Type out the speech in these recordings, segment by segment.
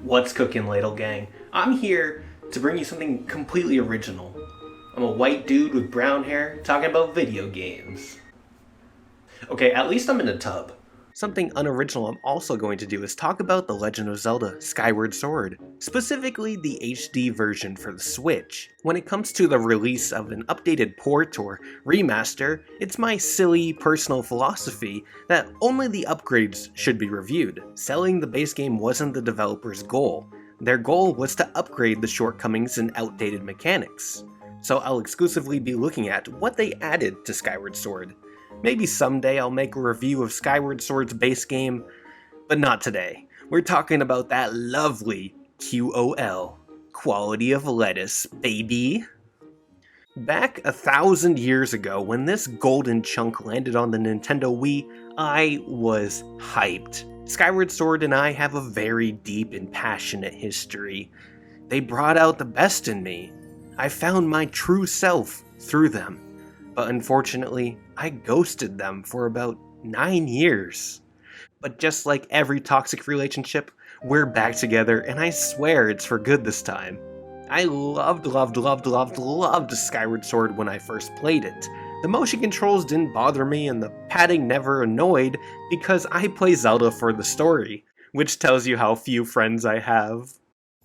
What's cooking, Ladle Gang? I'm here to bring you something completely original. I'm a white dude with brown hair talking about video games. Okay, at least I'm in a tub. Something unoriginal I'm also going to do is talk about The Legend of Zelda Skyward Sword, specifically the HD version for the Switch. When it comes to the release of an updated port or remaster, it's my silly personal philosophy that only the upgrades should be reviewed. Selling the base game wasn't the developer's goal. Their goal was to upgrade the shortcomings and outdated mechanics. So I'll exclusively be looking at what they added to Skyward Sword. Maybe someday I'll make a review of Skyward Sword's base game, but not today. We're talking about that lovely QOL, quality of lettuce, baby. Back 1,000 years ago, when this golden chunk landed on the Nintendo Wii, I was hyped. Skyward Sword and I have a very deep and passionate history. They brought out the best in me. I found my true self through them. But unfortunately, I ghosted them for about 9 years. But just like every toxic relationship, we're back together, and I swear it's for good this time. I loved Skyward Sword when I first played it. The motion controls didn't bother me, and the padding never annoyed, because I play Zelda for the story, which tells you how few friends I have.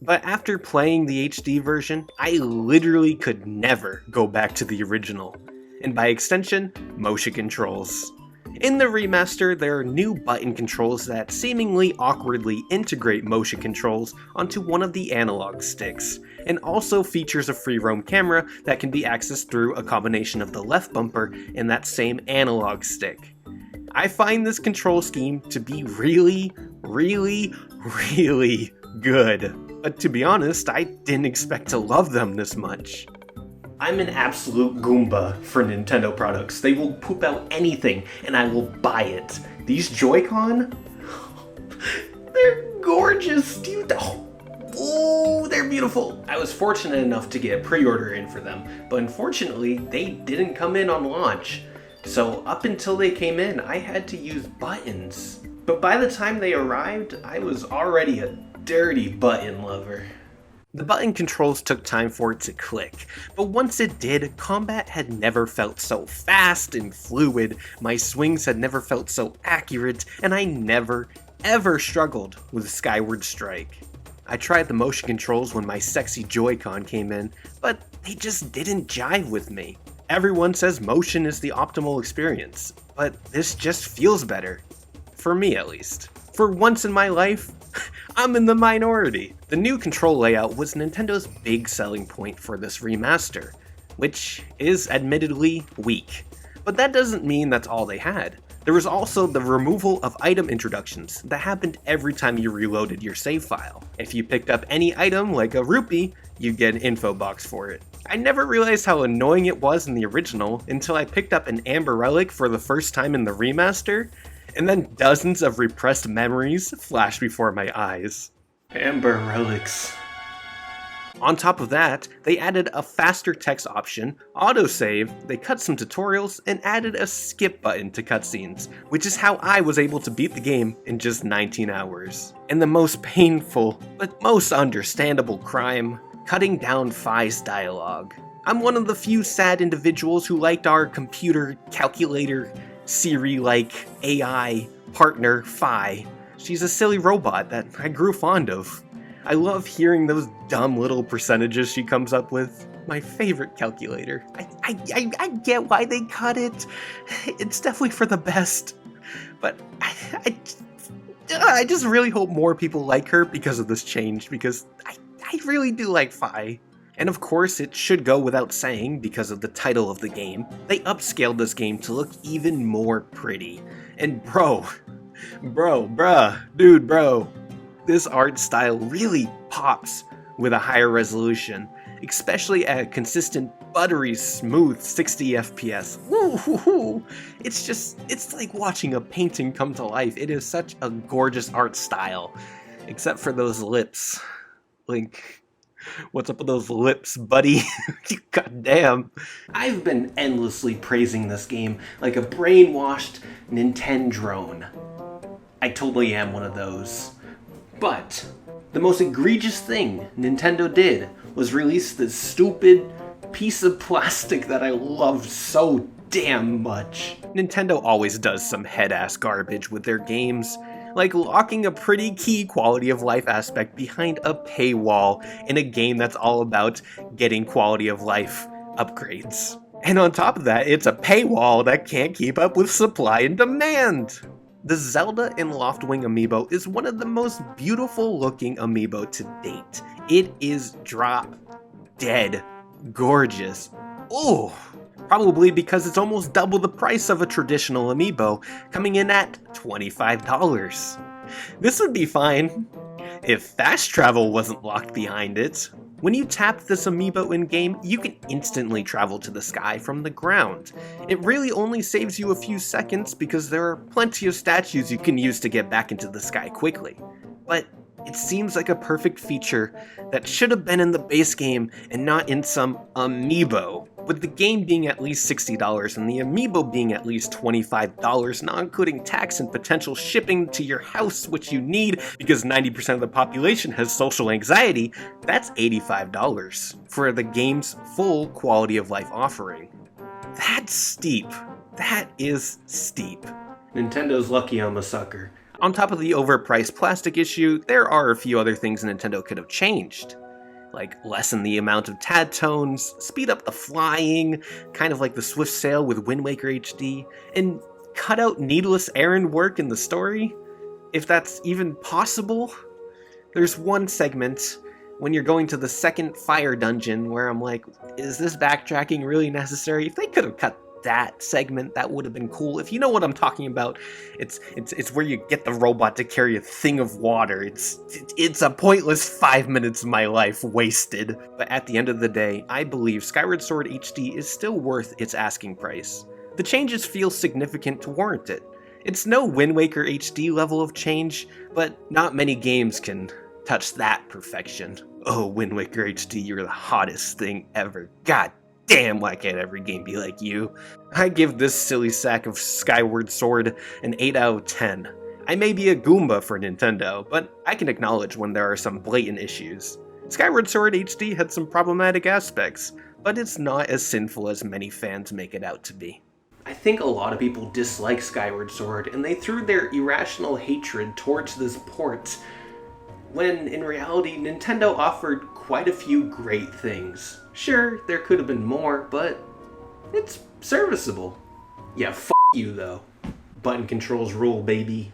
But after playing the HD version, I literally could never go back to the original. And by extension, motion controls. In the remaster, there are new button controls that seemingly awkwardly integrate motion controls onto one of the analog sticks, and also features a free roam camera that can be accessed through a combination of the left bumper and that same analog stick. I find this control scheme to be really good, but to be honest, I didn't expect to love them this much. I'm an absolute Goomba for Nintendo products. They will poop out anything, and I will buy it. These Joy-Con? They're gorgeous, dude. Oh, they're beautiful. I was fortunate enough to get a pre-order in for them, but unfortunately, they didn't come in on launch. So up until they came in, I had to use buttons. But by the time they arrived, I was already a dirty button lover. The button controls took time for it to click, but once it did, combat had never felt so fast and fluid, my swings had never felt so accurate, and I never, ever struggled with Skyward Strike. I tried the motion controls when my sexy Joy-Con came in, but they just didn't jive with me. Everyone says motion is the optimal experience, but this just feels better. For me at least. For once in my life, I'm in the minority. The new control layout was Nintendo's big selling point for this remaster, which is admittedly weak. But that doesn't mean that's all they had. There was also the removal of item introductions that happened every time you reloaded your save file. If you picked up any item like a rupee, you'd get an info box for it. I never realized how annoying it was in the original until I picked up an amber relic for the first time in the remaster, and then dozens of repressed memories flashed before my eyes. Amber relics. On top of that, they added a faster text option, autosave, they cut some tutorials, and added a skip button to cutscenes, which is how I was able to beat the game in just 19 hours. And the most painful, but most understandable crime, cutting down Fi's dialogue. I'm one of the few sad individuals who liked our computer calculator Siri-like AI partner, Fi. She's a silly robot that I grew fond of. I love hearing those dumb little percentages she comes up with. My favorite calculator. I get why they cut it. It's definitely for the best. But I just really hope more people like her because of this change, because I really do like Fi. And of course, it should go without saying, because of the title of the game, they upscaled this game to look even more pretty. And bro, this art style really pops with a higher resolution, especially at a consistent, buttery, smooth 60 FPS. Woo-hoo-hoo. It's like watching a painting come to life. It is such a gorgeous art style, except for those lips. Link. What's up with those lips, buddy? God damn. I've been endlessly praising this game like a brainwashed Nintendrone. I totally am one of those. But The most egregious thing Nintendo did was release this stupid piece of plastic that I love so damn much. Nintendo always does some head-ass garbage with their games, like locking a pretty key quality of life aspect behind a paywall in a game that's all about getting quality of life upgrades. And on top of that, it's a paywall that can't keep up with supply and demand. The Zelda and Loftwing amiibo is one of the most beautiful looking amiibo to date. It is drop dead gorgeous. Ooh! Probably because it's almost double the price of a traditional amiibo, coming in at $25. This would be fine if fast travel wasn't locked behind it. When you tap this amiibo in-game, you can instantly travel to the sky from the ground. It really only saves you a few seconds because there are plenty of statues you can use to get back into the sky quickly. But it seems like a perfect feature that should have been in the base game and not in some amiibo. With the game being at least $60 and the amiibo being at least $25, not including tax and potential shipping to your house, which you need because 90% of the population has social anxiety, that's $85 for the game's full quality of life offering. That's steep. That is steep. Nintendo's lucky I'm a sucker. On top of the overpriced plastic issue, there are a few other things Nintendo could have changed. Like lessen the amount of tad tones, speed up the flying, kind of like the Swift Sail with Wind Waker HD, and cut out needless errand work in the story, if that's even possible. There's one segment when you're going to the second fire dungeon where I'm like, is this backtracking really necessary? If they could have cut that segment, that would have been cool. If you know what I'm talking about, it's where you get the robot to carry a thing of water. It's a pointless 5 minutes of my life wasted. But at the end of the day, I believe Skyward Sword HD is still worth its asking price. The changes feel significant to warrant it. It's no Wind Waker HD level of change, but not many games can touch that perfection. Oh, Wind Waker HD, you're the hottest thing ever. God damn, why can't every game be like you? I give this silly sack of Skyward Sword an 8 out of 10. I may be a Goomba for Nintendo, but I can acknowledge when there are some blatant issues. Skyward Sword HD had some problematic aspects, but it's not as sinful as many fans make it out to be. I think a lot of people dislike Skyward Sword, and they threw their irrational hatred towards this port, when in reality Nintendo offered quite a few great things. Sure, there could have been more, but it's serviceable. Yeah, f*** you though. Button controls rule, baby.